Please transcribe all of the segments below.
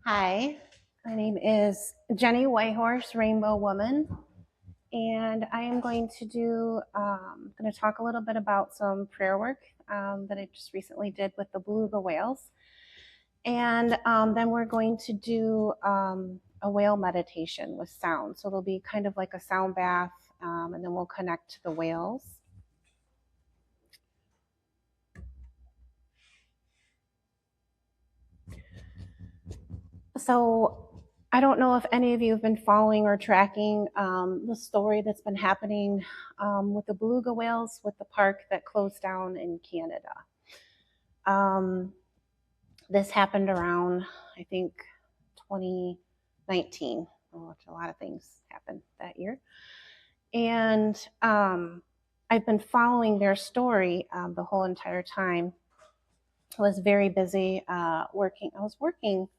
Hi, my name is Jenny Whitehorse, Rainbow Woman, and I am going to talk a little bit about some prayer work that I just recently did with the beluga whales, and then we're going to do a whale meditation with sound. So it'll be kind of like a sound bath, and then we'll connect to the whales. So I don't know if any of you have been following or tracking the story that's been happening with the beluga whales with the park that closed down in Canada. This happened around, I think, 2019, which a lot of things happened that year. And I've been following their story the whole entire time. I was very busy working. I was working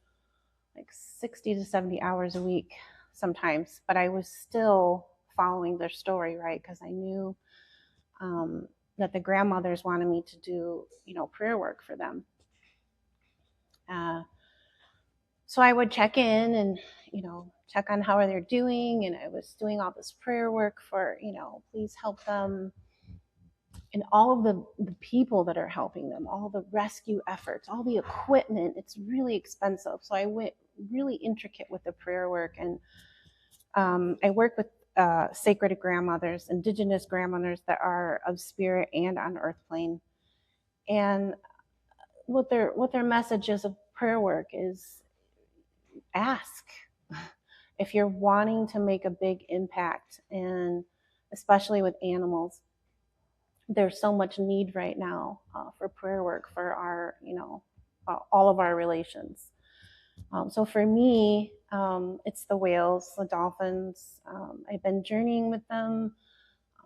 like 60 to 70 hours a week sometimes, but I was still following their story, right? Because I knew that the grandmothers wanted me to do, prayer work for them. So I would check in and, check on how they're doing. And I was doing all this prayer work for, please help them. And all of the people that are helping them, all the rescue efforts, all the equipment, it's really expensive. So I went really intricate with the prayer work. And I work with sacred grandmothers, indigenous grandmothers that are of spirit and on earth plane. And what their message is of prayer work is ask. If you're wanting to make a big impact, and especially with animals, there's so much need right now for prayer work for our, all of our relations. So for me, it's the whales, the dolphins. I've been journeying with them.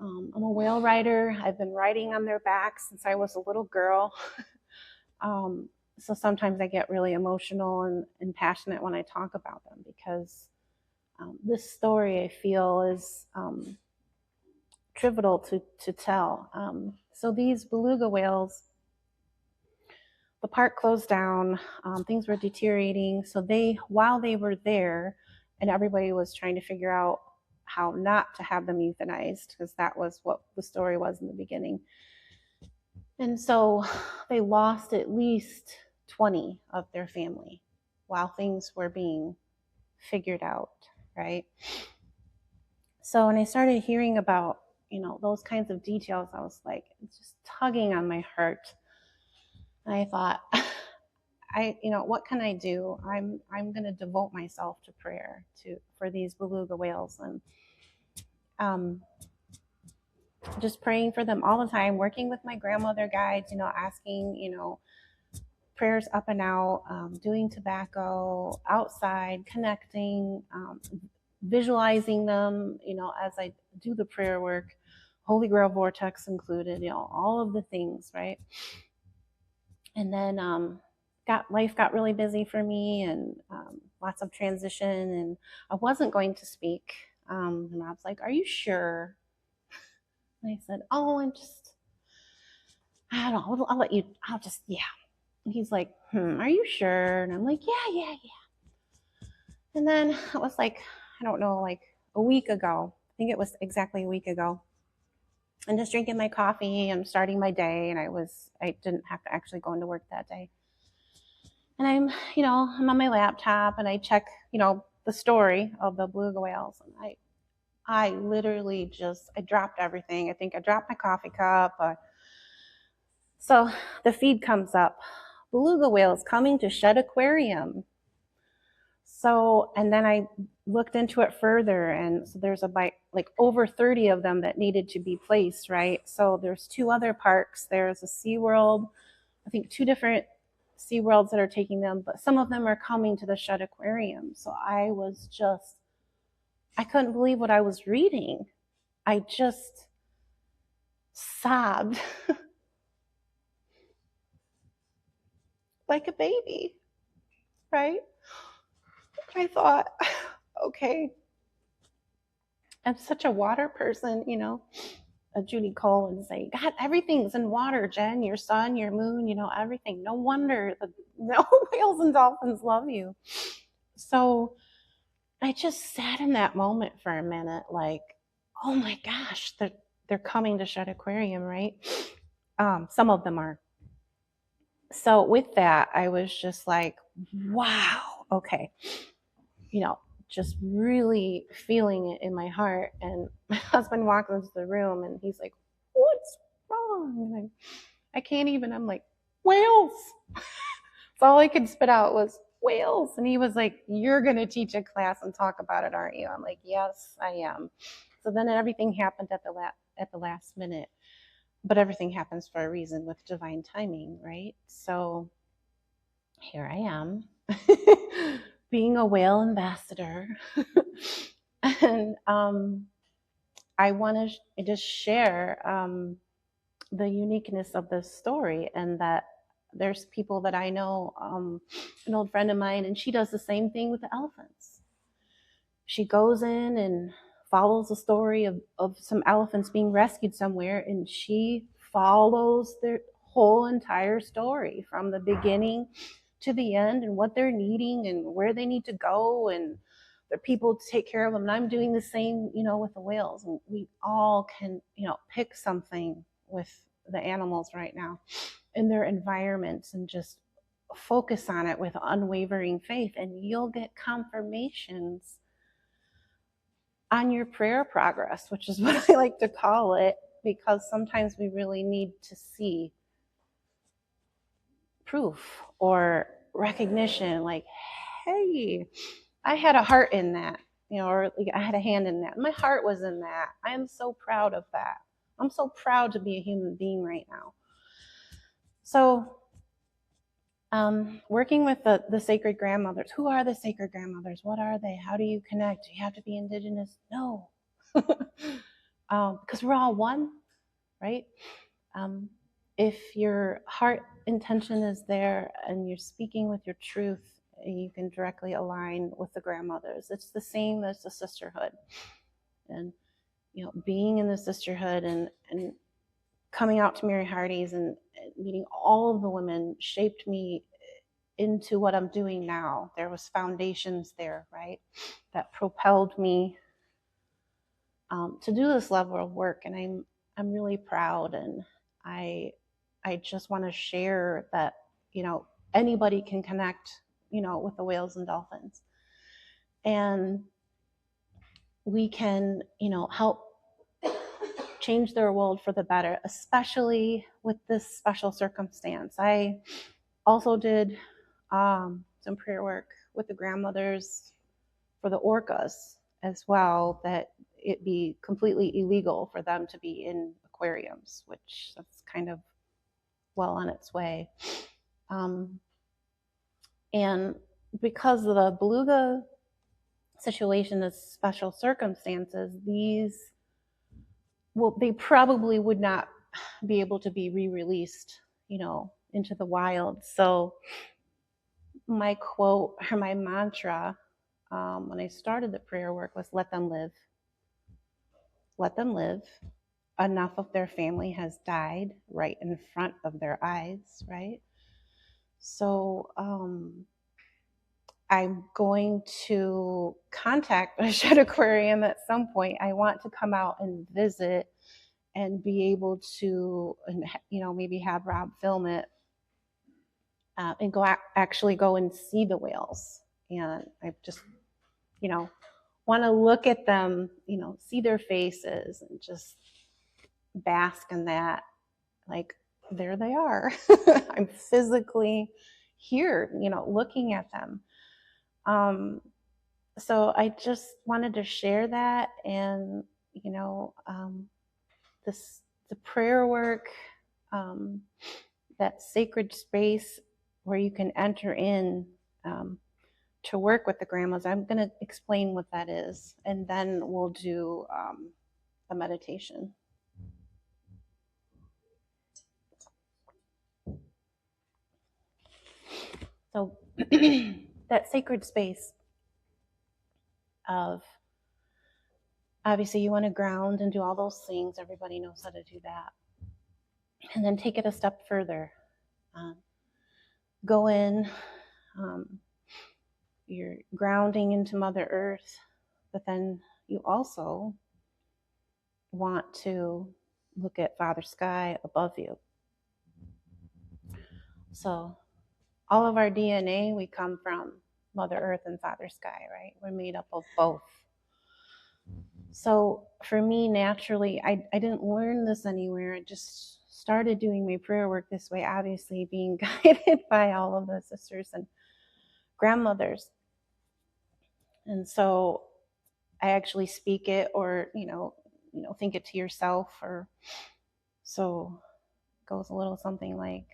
I'm a whale rider. I've been riding on their backs since I was a little girl. So sometimes I get really emotional and passionate when I talk about them because this story I feel is trivial to tell. So these beluga whales, the park closed down, things were deteriorating. So while they were there and everybody was trying to figure out how not to have them euthanized, because that was what the story was in the beginning. And so they lost at least 20 of their family while things were being figured out, right? So when I started hearing about, those kinds of details, I was like, it's just tugging on my heart. And I thought, what can I do? I'm going to devote myself to prayer for these beluga whales, and just praying for them all the time, working with my grandmother guides, asking, prayers up and out, doing tobacco outside, connecting, visualizing them, as I do the prayer work, Holy Grail Vortex included, all of the things, right? And then life got really busy for me, and lots of transition, and I wasn't going to speak. And Rob's like, "Are you sure?" And I said, "Oh, I don't know, I'll let you, yeah." And he's like, "Are you sure?" And I'm like, yeah. And then it was like, I don't know, like a week ago. I think it was exactly a week ago. I'm just drinking my coffee. I'm starting my day, and I didn't have to actually go into work that day. And I'm on my laptop, and I check, the story of the beluga whales, and I literally I dropped everything. I think I dropped my coffee cup. So the feed comes up, beluga whales coming to Shed Aquarium. So, and then I looked into it further, and so there's about like over 30 of them that needed to be placed, right? So there's 2 other parks. There's a SeaWorld, I think 2 different SeaWorlds that are taking them, but some of them are coming to the Shed Aquarium. So I couldn't believe what I was reading. I just sobbed like a baby, right? I thought, okay, I'm such a water person, a Judy Cole, and say, God, everything's in water, Jen, your sun, your moon, everything. No wonder the whales and dolphins love you. So I just sat in that moment for a minute, like, oh my gosh, they're coming to Shedd Aquarium, right? Some of them are. So with that, I was just like, wow, okay, just really feeling it in my heart. And my husband walks into the room and he's like, what's wrong? And I can't even, I'm like, whales. So all I could spit out was whales. And he was like, you're going to teach a class and talk about it, aren't you? I'm like, yes, I am. So then everything happened at the last minute. But everything happens for a reason with divine timing, right? So here I am, being a whale ambassador. And I want to just share the uniqueness of this story, and that there's people that I know, an old friend of mine, and she does the same thing with the elephants. She goes in and follows the story of some elephants being rescued somewhere, and she follows their whole entire story from the beginning to the end, and what they're needing and where they need to go, and the people to take care of them. And I'm doing the same, with the whales. And we all can, pick something with the animals right now in their environments, and just focus on it with unwavering faith, and you'll get confirmations on your prayer progress, which is what I like to call it, because sometimes we really need to see proof or recognition, like, hey, I had a heart in that, or like, I had a hand in that. My heart was in that. I am so proud of that. I'm so proud to be a human being right now. So, working with the sacred grandmothers. Who are the sacred grandmothers? What are they? How do you connect? Do you have to be indigenous? No. Because we're all one, right? If your heart intention is there and you're speaking with your truth, you can directly align with the grandmothers. It's the same as the sisterhood. And being in the sisterhood and coming out to Mary Hardy's and meeting all of the women shaped me into what I'm doing now. There was foundations there, right, that propelled me to do this level of work. And I'm really proud, and I just want to share that anybody can connect with the whales and dolphins, and we can help change their world for the better, especially with this special circumstance. I also did some prayer work with the grandmothers for the orcas as well, that it be completely illegal for them to be in aquariums, which that's kind of well on its way. And because of the beluga situation, the special circumstances, they probably would not be able to be re-released, into the wild. So my quote, or my mantra, when I started the prayer work, was let them live. Let them live. Enough of their family has died right in front of their eyes, right? So I'm going to contact the Shedd Aquarium at some point. I want to come out and visit and be able to, maybe have Rob film it, and actually go and see the whales. And I just, want to look at them, see their faces, and just bask in that. Like, there they are. I'm physically here, looking at them. So I just wanted to share that, and the prayer work, that sacred space where you can enter in to work with the grandmas. I'm going to explain what that is, and then we'll do a meditation. So that sacred space of, obviously you want to ground and do all those things. Everybody knows how to do that. And then take it a step further. Go in, you're grounding into Mother Earth, but then you also want to look at Father Sky above you. So all of our DNA, we come from Mother Earth and Father Sky, right? We're made up of both. So for me, naturally, I didn't learn this anywhere. I just started doing my prayer work this way, obviously being guided by all of the sisters and grandmothers. And so I actually speak it, or, think it to yourself, or so it goes a little something like,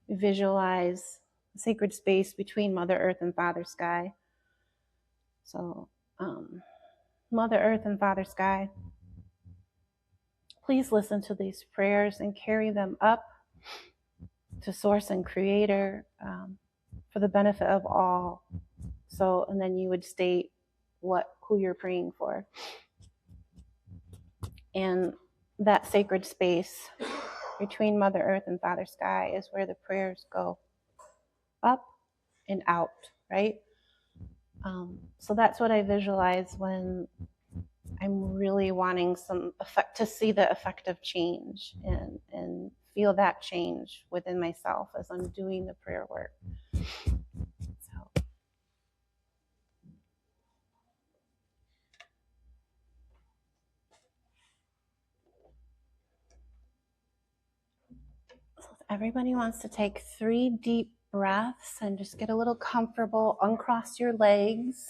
visualize the sacred space between Mother Earth and Father Sky. So, Mother Earth and Father Sky, please listen to these prayers and carry them up to Source and Creator, for the benefit of all. So, and then you would state who you're praying for. And that sacred space between Mother Earth and Father Sky is where the prayers go up and out, right? So that's what I visualize when I'm really wanting some effect, to see the effect of change and feel that change within myself as I'm doing the prayer work. So if everybody wants to take 3 deep breaths and just get a little comfortable, uncross your legs.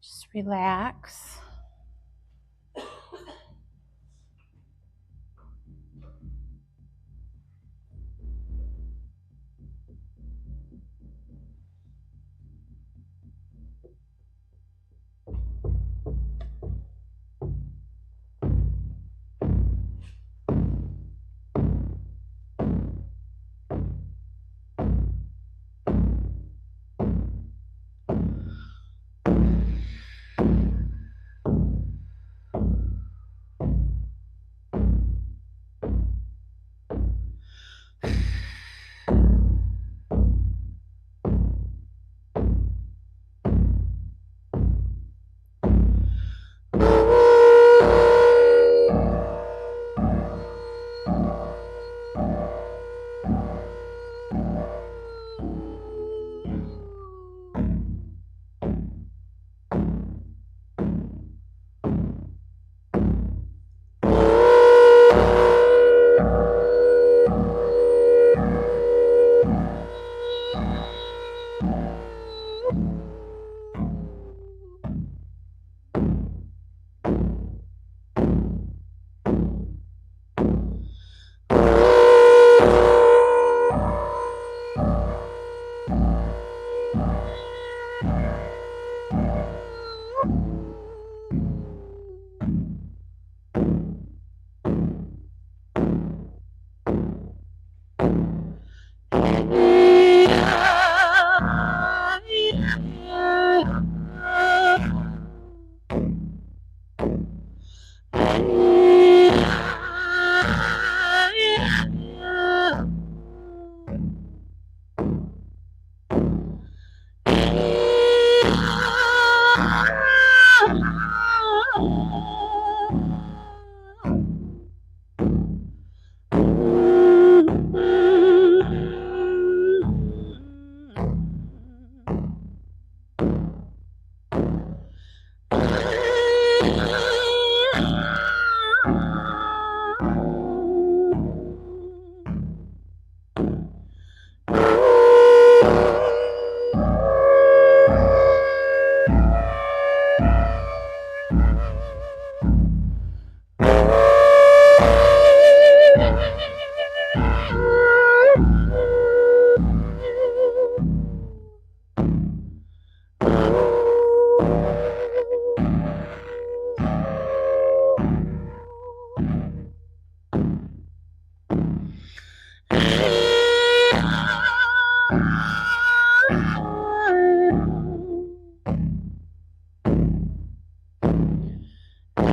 Just relax. Oh,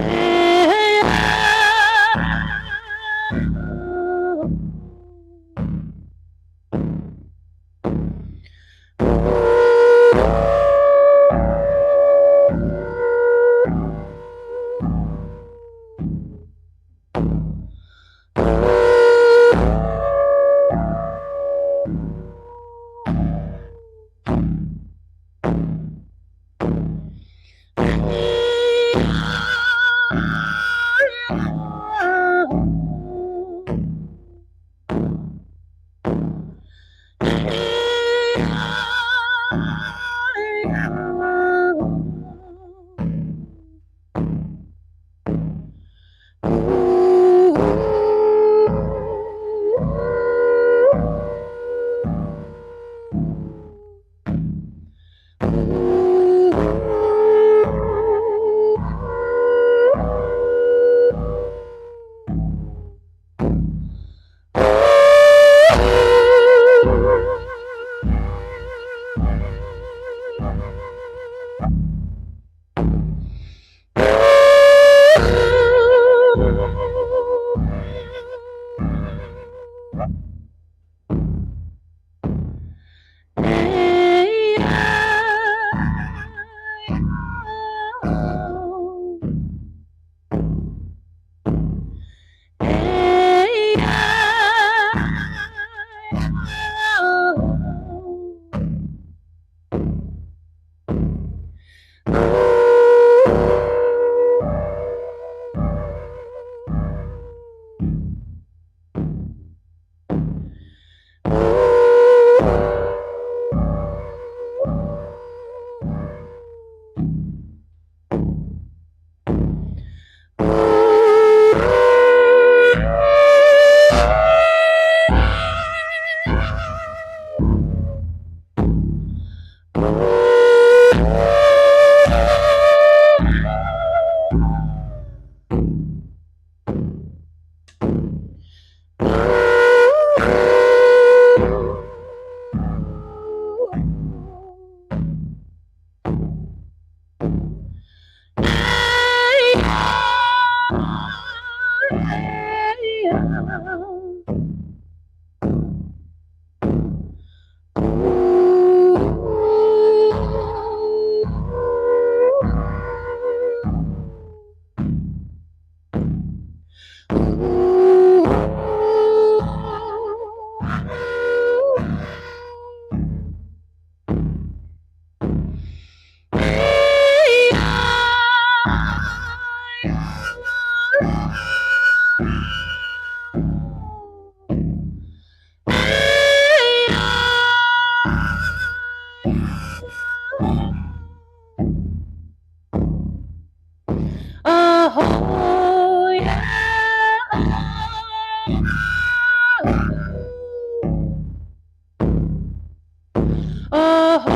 yeah. Oh,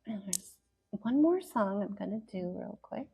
And there's one more song I'm going to do real quick.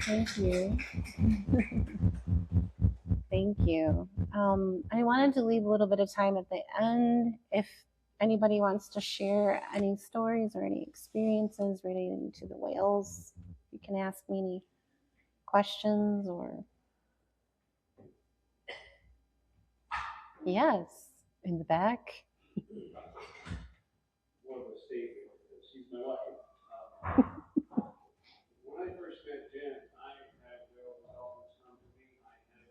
Thank you. Thank you. I wanted to leave a little bit of time at the end if anybody wants to share any stories or any experiences relating to the whales. You can ask me any questions or yes, in the back. One of the statements, she's my wife. When I first met Jen, I had dolphins come to me. I had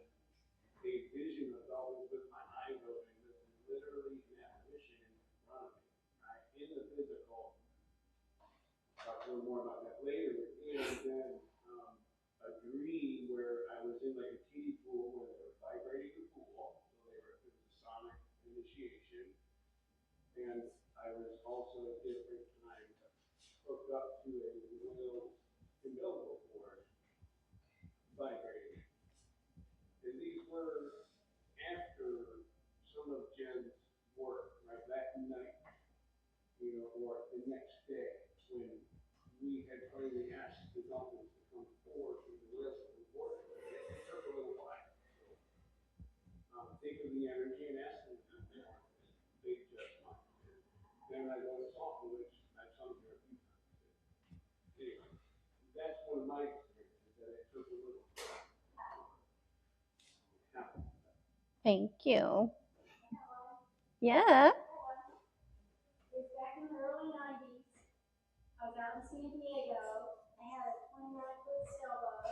a vision of dolphins with my eyes open, with literally an apparition in front of me, right? In the physical. Talk a little more about that later. And then a dream where I was in like a kiddie pool where they were vibrating the pool. So it was a sonic initiation. And I was also at different times hooked up to a whale umbilical cord vibrating. And these were after some of Jen's work, right? That night, or the next day when we had finally asked the dolphins to come forward from the whales that were boarding. It took a little while. Think of the energy and ask them to do more. They just might. Then I go to Salton, which I've sung here a few times. Anyway, that's one of my experiences that it took a little time. Thank you. Yeah. It's back in the early 90s. I was out in San Diego. I had a 29-foot sailboat.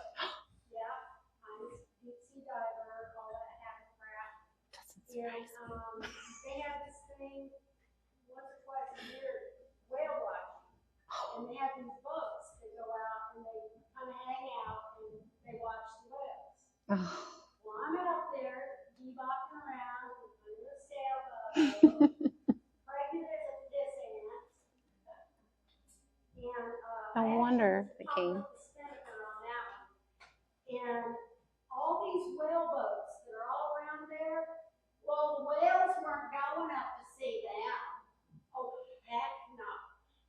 Yeah, I'm a deep sea diver, all that happy crap. And they have this thing once or twice a year, whale watching. And they have these boats that go out and they kind of hang out and they watch the whales. Oh. Well, I'm out there bebopping around under the sailboat, pregnant as a piss ant. And No wonder they came. And all these whale boats that are all around there, well, the whales weren't going up to see them. Oh, heck no.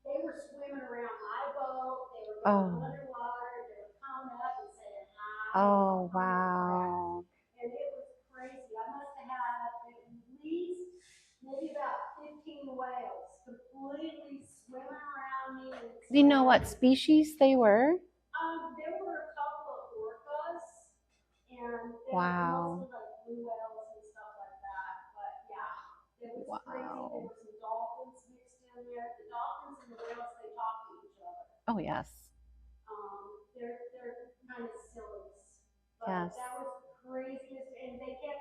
They were swimming around my boat. They were going underwater. They were coming up and saying hi. Oh, wow. And it was crazy. I must have had at least maybe about 15 whales completely swimming around me. Do you know what species they were? There were a couple of orcas, and they wow. were mostly like blue whales and stuff like that. But yeah, it was crazy. There were some dolphins mixed in there. The dolphins and the whales, they talk to each other. Oh yes. They're kind of silly. But yes. That was the craziest, and they kept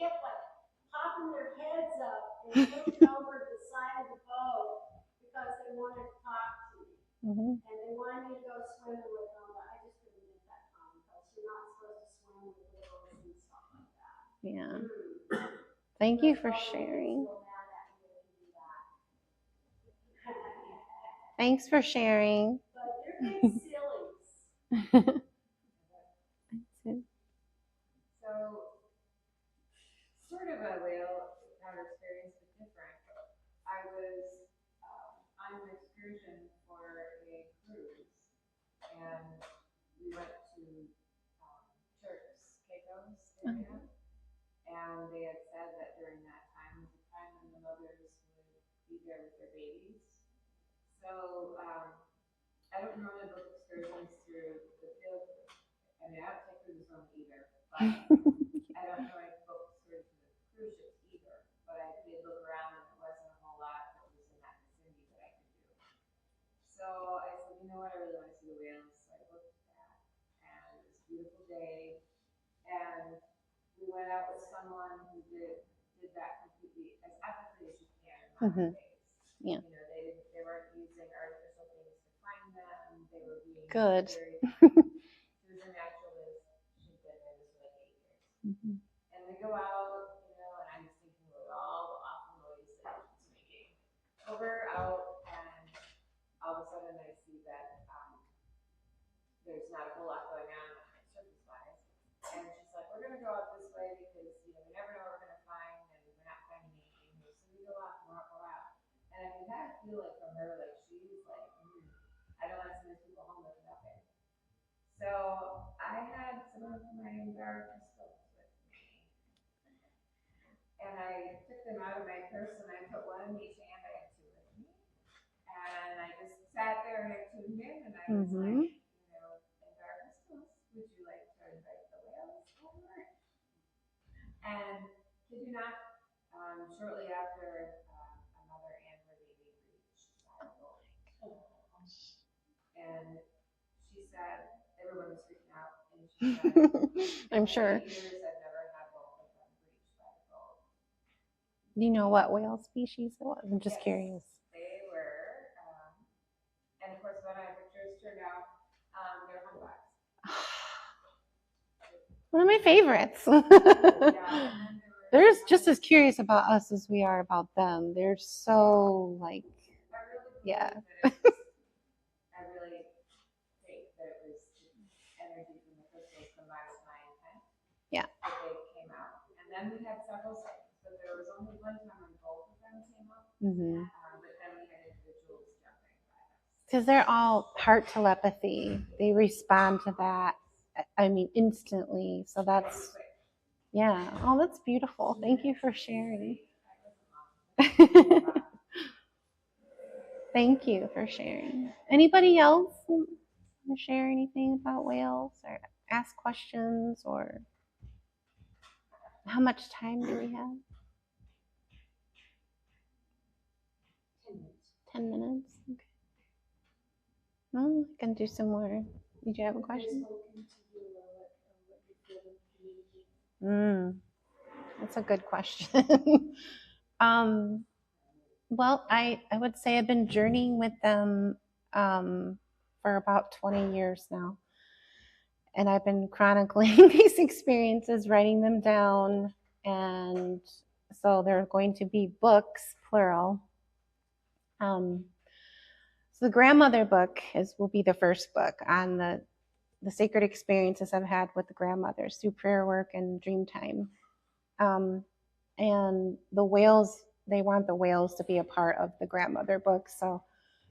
like popping their heads up and looking over the side of the boat because they wanted to talk to me. Mm-hmm. And they wanted me to go swimming with them, but I just couldn't get that time because you're not supposed to swim with whales and stuff like that. Yeah. Thank you for sharing. Thanks for sharing. But they're big sillies. So, sort of a whale encounter experience, but different. I was on an excursion for a cruise, and we went to Turks, Caicos area, and they had said that during that time was a time when the mothers would be there with their babies. So, I don't normally book excursions through the field. I mean, I don't take cruises on either, but I don't know I booked sort of the cruise ships either, but I did look around and it wasn't a whole lot that was in that vicinity that I could do. So I said, you know what, I really want to see the whales. So I booked that, and it was a beautiful day, and we went out with someone who did that completely as ethically as you can in modern days. Yeah. You know, they weren't using artificial things to find them. They were being good. Very she was a naturalist. She'd been there this for like 8 years. Mm-hmm. And we go out, and I'm just thinking about all the awful noise that she's making. So we're out, and all of a sudden I see that there's not a whole lot going on surface-wise. And she's like, we're going to go out this way because, we never know what we're going to find, and we're not finding anything here. So we go out, and we're out. And I can kind of feel it from her, like she's like, I don't want to send these people home with nothing. So So I had some of my Angara crystals with me, and I took them out of my purse and I put one in each hand. I had two with me, and I just sat there and I tuned in, and I was like, Angara crystals, would you like to invite the whales over? And did you not? Shortly after, a mother and her baby reached Bible, and she said everyone was freaking out, and she said, I'm sure. "For years I've never had both of them reached Bible." Do you know what whale species it was? I'm just Yes, curious. they were, and of course, when our pictures turned out, they're humpbacks. One of my favorites. Yeah, and then They're just as curious about us as we are about them. They're so like, I really yeah. believe that it was, I really think that it was the energy from the crystals combined with my intent. Yeah. That they came out. And then we had several sightings, but there was only one time when both of them came up. Mm-hmm. But then we had individuals jumping by us. Because they're all heart telepathy. They respond to that, I mean, instantly. So that's, yeah. Oh, that's beautiful. Thank you for sharing. Thank you for sharing. Anybody else want to share anything about whales or ask questions, or how much time do we have? 10 minutes. Okay. Well, I can do some more. Did you have a question? That's a good question. Well, I would say I've been journeying with them for about 20 years now. And I've been chronicling these experiences, writing them down. And so there are going to be books, plural. So the grandmother book will be the first book on the sacred experiences I've had with the grandmothers through prayer work and dream time. And the whales, they want the whales to be a part of the grandmother book. So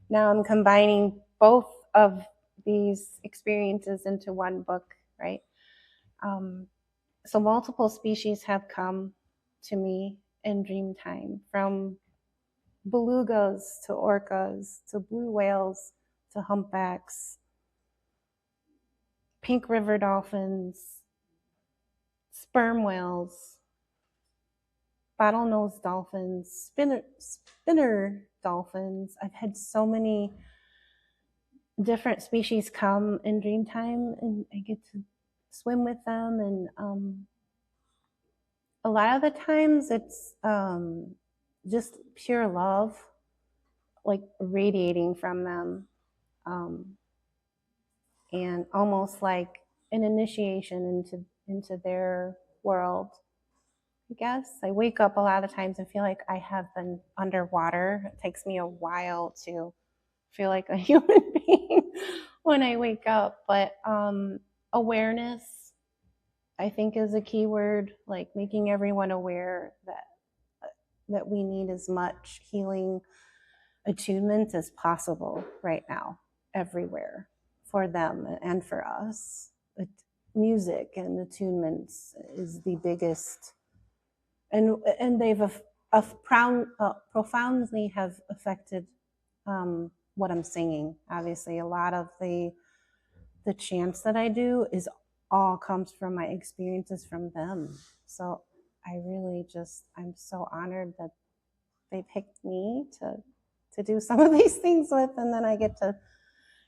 now I'm combining both of these experiences into one book, right? So multiple species have come to me in dream time, from belugas to orcas to blue whales to humpbacks, pink river dolphins, sperm whales, bottlenose dolphins, spinner dolphins. I've had so many different species come in dream time, and I get to swim with them. And a lot of the times it's just pure love, like radiating from them, and almost like an initiation into their world. I guess I wake up a lot of times and feel like I have been underwater. It takes me a while to feel like a human being when I wake up, but awareness, I think, is a key word. Like making everyone aware that we need as much healing attunement as possible right now, everywhere, for them and for us. Music and attunements is the biggest, and they've profoundly have affected what I'm singing. Obviously, a lot of the chants that I do is all comes from my experiences from them. So I really I'm so honored that they picked me to do some of these things with, and then I get to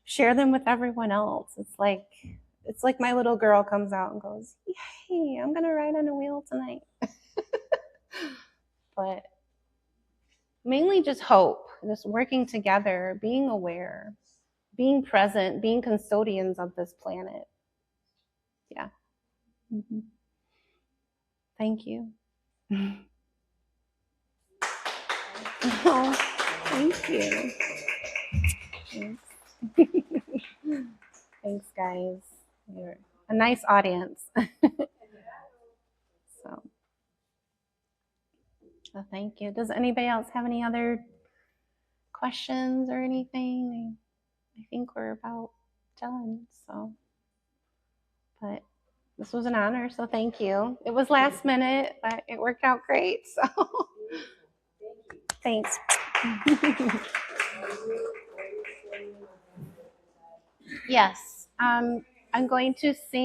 share them with everyone else. It's like my little girl comes out and goes, "Yay, I'm gonna ride on a wheel tonight." But mainly just hope, just working together, being aware, being present, being custodians of this planet. Yeah. Mm-hmm. Thank you. Oh, thank you. Thanks. Thanks, guys. You're a nice audience. So thank you. Does anybody else have any other questions or anything? I think we're about done. So But this was an honor, so thank you. It was last minute, but it worked out great. So thanks. Yes, I'm going to sing.